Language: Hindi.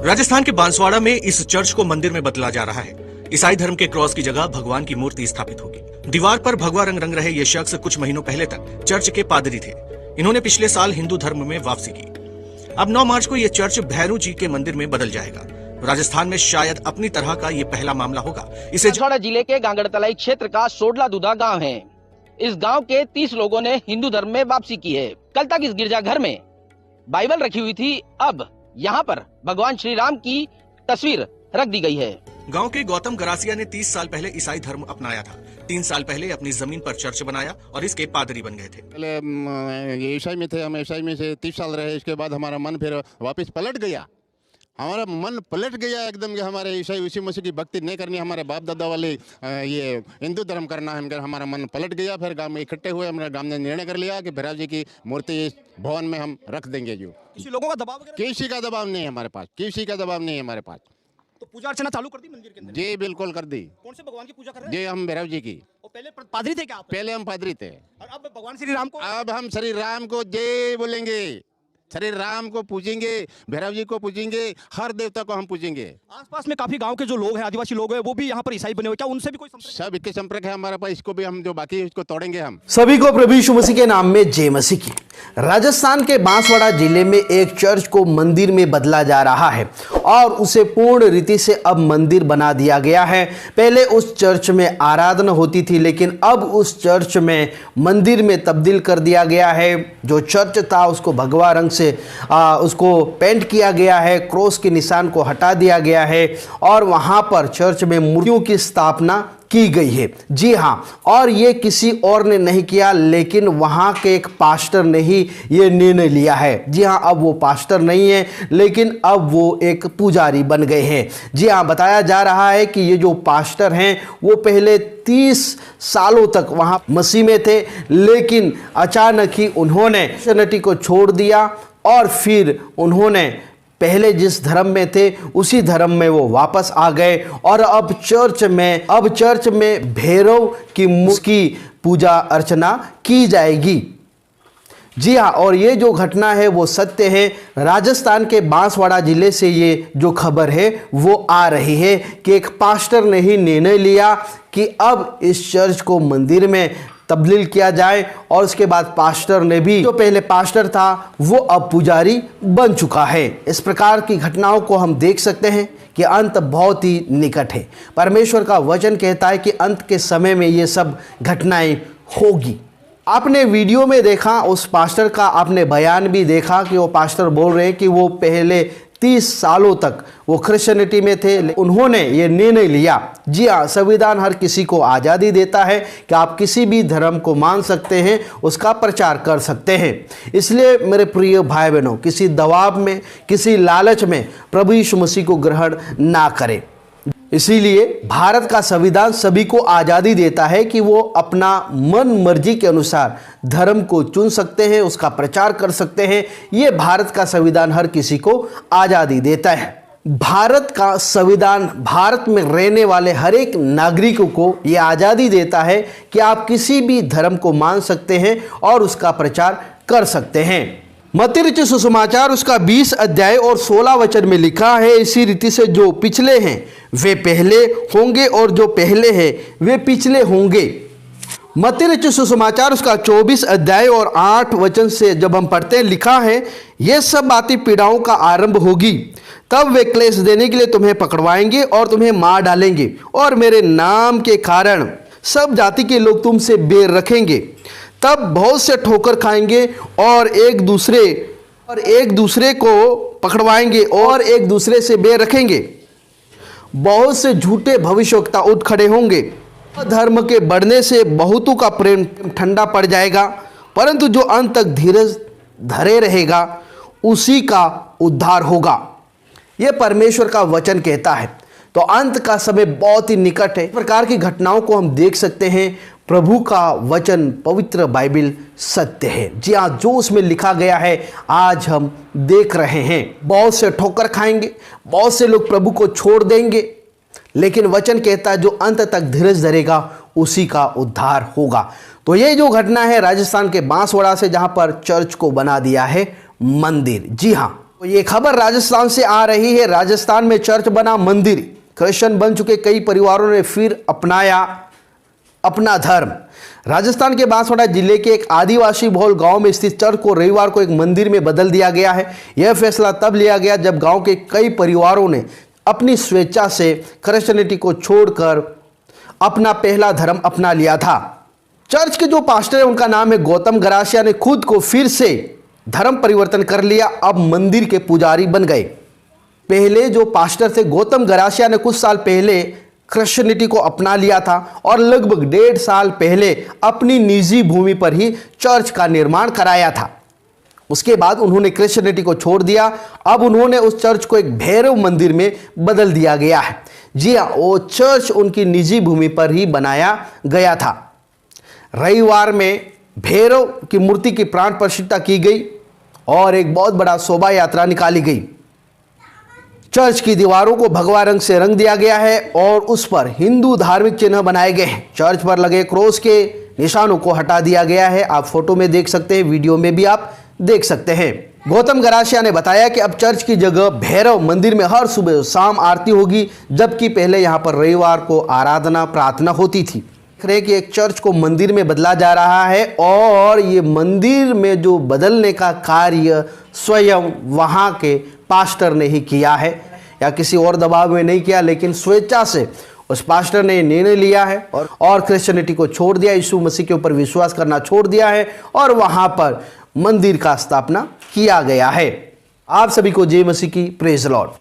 राजस्थान के बांसवाड़ा में इस चर्च को मंदिर में बदला जा रहा है। ईसाई धर्म के क्रॉस की जगह भगवान की मूर्ति स्थापित होगी। दीवार पर भगवा रंग रंग रहे ये शख्स कुछ महीनों पहले तक चर्च के पादरी थे। इन्होंने पिछले साल हिंदू धर्म में वापसी की। अब 9 मार्च को ये चर्च भैरू जी के मंदिर में बदल जाएगा। राजस्थान में शायद अपनी तरह का ये पहला मामला होगा। इसे बांसवाड़ा जिले के गांगड़तलाई क्षेत्र का सोडला दूधा गांव है। इस गांव के 30 लोगों ने हिंदू धर्म में वापसी की है। कल तक इस गिरजाघर में बाइबल रखी हुई थी, अब यहाँ पर भगवान श्री राम की तस्वीर रख दी गई है। गांव के गौतम गरासिया ने 30 साल पहले ईसाई धर्म अपनाया था। 3 साल पहले अपनी जमीन पर चर्च बनाया और इसके पादरी बन गए थे। पहले ईसाई में थे, हम ईसाई में से 30 साल रहे। इसके बाद हमारा मन फिर वापस पलट गया। हमारा मन पलट गया एकदम कि हमारे ईसाई उसी मसीह की भक्ति नहीं करनी, हमारे बाप दादा वाले ये हिंदू धर्म करना है। हमारा मन पलट गया। फिर गांव में इकट्ठे हुए, हमारे गांव ने निर्णय कर लिया कि भैरव जी की मूर्ति इस भवन में हम रख देंगे। जो किसी लोगों का दबाव वगैरह? किसी का दबाव नहीं है हमारे पास, किसी का दबाव नहीं है हमारे पास। तो पूजा अर्चना चालू कर दी मंदिर के अंदर? जी बिल्कुल कर दी। कौन से भगवान की पूजा कर रहे हैं? जी हम भैरव जी की। और पहले पादरी थे क्या आप? पहले हम पादरी थे और अब भगवान श्री राम को? अब हम श्री राम को जय बोलेंगे, श्री राम को पूजेंगे, भैरव जी को पूजेंगे, हर देवता को हम पूजेंगे। आसपास में काफी गांव के जो लोग हैं, आदिवासी लोग हैं, वो भी यहाँ पर ईसाई बने हुए, क्या उनसे भी कोई संपर्क? सब इक्के संपर्क है हमारे पास। इसको भी हम जो बाकी है इसको तोड़ेंगे हम। सभी को प्रभु यीशु मसीह के नाम में जय मसीह की। राजस्थान के बांसवाड़ा जिले में एक चर्च को मंदिर में बदला जा रहा है और उसे पूर्ण रीति से अब मंदिर बना दिया गया है। पहले उस चर्च में आराधना होती थी, लेकिन अब उस चर्च में मंदिर में तब्दील कर दिया गया है। जो चर्च था उसको भगवा रंग से उसको पेंट किया गया है, क्रॉस के निशान को हटा दिया गया है और वहां पर चर्च में मूर्तियों की स्थापना की गई है। जी हाँ, और ये किसी और ने नहीं किया, लेकिन वहाँ के एक पास्टर ने ही ये निर्णय लिया है। जी हाँ, अब वो पास्टर नहीं है, लेकिन अब वो एक पुजारी बन गए हैं। जी हाँ, बताया जा रहा है कि ये जो पास्टर हैं वो पहले 30 सालों तक वहाँ मसीह में थे, लेकिन अचानक ही उन्होंने क्रिश्चियनिटी को छोड़ दिया और फिर उन्होंने पहले जिस धर्म में थे उसी धर्म में वो वापस आ गए और अब चर्च में भैरव की पूजा अर्चना की जाएगी। जी हाँ, और ये जो घटना है वो सत्य है। राजस्थान के बांसवाड़ा जिले से ये जो खबर है वो आ रही है कि एक पास्टर ने ही निर्णय लिया कि अब इस चर्च को मंदिर में तब्दील किया जाए और उसके बाद पास्टर ने भी, जो पहले पास्टर था वो अब पुजारी बन चुका है। इस प्रकार की घटनाओं को हम देख सकते हैं कि अंत बहुत ही निकट है। परमेश्वर का वचन कहता है कि अंत के समय में ये सब घटनाएं होगी। आपने वीडियो में देखा उस पास्टर का, आपने बयान भी देखा कि वो पास्टर बोल रहे हैं कि वो पहले 30 सालों तक वो क्रिश्चियनिटी में थे, उन्होंने ये निर्णय लिया। जी हाँ, संविधान हर किसी को आज़ादी देता है कि आप किसी भी धर्म को मान सकते हैं, उसका प्रचार कर सकते हैं। इसलिए मेरे प्रिय भाई बहनों, किसी दबाव में, किसी लालच में प्रभु यीशु मसीह को ग्रहण ना करें। इसीलिए भारत का संविधान सभी को आज़ादी देता है कि वो अपना मन मर्जी के अनुसार धर्म को चुन सकते हैं, उसका प्रचार कर सकते हैं। ये भारत का संविधान हर किसी को आज़ादी देता है। भारत का संविधान भारत में रहने वाले हर एक नागरिकों को ये आज़ादी देता है कि आप किसी भी धर्म को मान सकते हैं और उसका प्रचार कर सकते हैं। मत्ती रचित सुसमाचार उसका 20 अध्याय और 16 वचन में लिखा है, इसी रीति से जो पिछले हैं वे पहले होंगे और जो पहले हैं वे पिछले होंगे। मत्ती रचित सुसमाचार उसका 24 अध्याय और 8 वचन से जब हम पढ़ते हैं, लिखा है, ये सब बातें पीड़ाओं का आरंभ होगी, तब वे क्लेश देने के लिए तुम्हें पकड़वाएंगे और तुम्हें मार डालेंगे और मेरे नाम के कारण सब जाति के लोग तुमसे बैर रखेंगे। तब बहुत से ठोकर खाएंगे और एक दूसरे को पकड़वाएंगे और एक दूसरे से बैर रखेंगे। बहुत से झूठे भविष्यवक्ता उठ खड़े होंगे। धर्म के बढ़ने से बहुतों का प्रेम ठंडा पड़ जाएगा, परंतु जो अंत तक धीरज धरे रहेगा उसी का उद्धार होगा। यह परमेश्वर का वचन कहता है। तो अंत का समय बहुत ही निकट है। इस प्रकार की घटनाओं को हम देख सकते हैं। प्रभु का वचन, पवित्र बाइबल सत्य है। जी हाँ, जो उसमें लिखा गया है आज हम देख रहे हैं। बहुत से ठोकर खाएंगे, बहुत से लोग प्रभु को छोड़ देंगे, लेकिन वचन कहता है जो अंत तक धीरज धरेगा उसी का उद्धार होगा। तो ये जो घटना है राजस्थान के बांसवाड़ा से, जहां पर चर्च को बना दिया है मंदिर। जी हाँ, तो ये खबर राजस्थान से आ रही है। राजस्थान में चर्च बना मंदिर, क्रिश्चियन बन चुके कई परिवारों ने फिर अपनाया अपना धर्म। राजस्थान के बांसवाड़ा जिले के एक आदिवासी बहुल गांव में स्थित चर्च को रविवार को एक मंदिर में बदल दिया गया है। यह फैसला तब लिया गया जब गांव के कई परिवारों ने अपनी स्वेच्छा से क्रिश्चियनिटी को छोड़कर अपना पहला धर्म अपना लिया था। चर्च के जो पास्टर है उनका नाम है गौतम गरासिया ने खुद को फिर से धर्म परिवर्तन कर लिया, अब मंदिर के पुजारी बन गए। पहले जो पास्टर थे गौतम गरासिया ने कुछ साल पहले क्रिश्चियनिटी को अपना लिया था और लगभग 1.5 साल पहले अपनी निजी भूमि पर ही चर्च का निर्माण कराया था। उसके बाद उन्होंने क्रिश्चियनिटी को छोड़ दिया। अब उन्होंने उस चर्च को एक भैरव मंदिर में बदल दिया गया है। जी हाँ, वो चर्च उनकी निजी भूमि पर ही बनाया गया था। रविवार में भैरव की मूर्ति की प्राण प्रतिष्ठा की गई और एक बहुत बड़ा शोभा यात्रा निकाली गई। चर्च की दीवारों को भगवा रंग से रंग दिया गया है और उस पर हिंदू धार्मिक चिन्ह बनाए गए हैं। चर्च पर लगे क्रॉस के निशानों को हटा दिया गया है। आप फोटो में देख सकते हैं, वीडियो में भी आप देख सकते हैं। गौतम गरासिया ने बताया कि अब चर्च की जगह भैरव मंदिर में हर सुबह शाम आरती होगी, जबकि पहले यहां पर रविवार को आराधना प्रार्थना होती थी। देख रहे कि एक चर्च को मंदिर में बदला जा रहा है और ये मंदिर में जो बदलने का कार्य स्वयं वहां के पास्टर ने ही किया है या किसी और दबाव में नहीं किया, लेकिन स्वेच्छा से उस पास्टर ने निर्णय लिया है और क्रिश्चियनिटी को छोड़ दिया, यीशु मसीह के ऊपर विश्वास करना छोड़ दिया है और वहां पर मंदिर का स्थापना किया गया है। आप सभी को जय मसीह की, प्रेज लॉर्ड।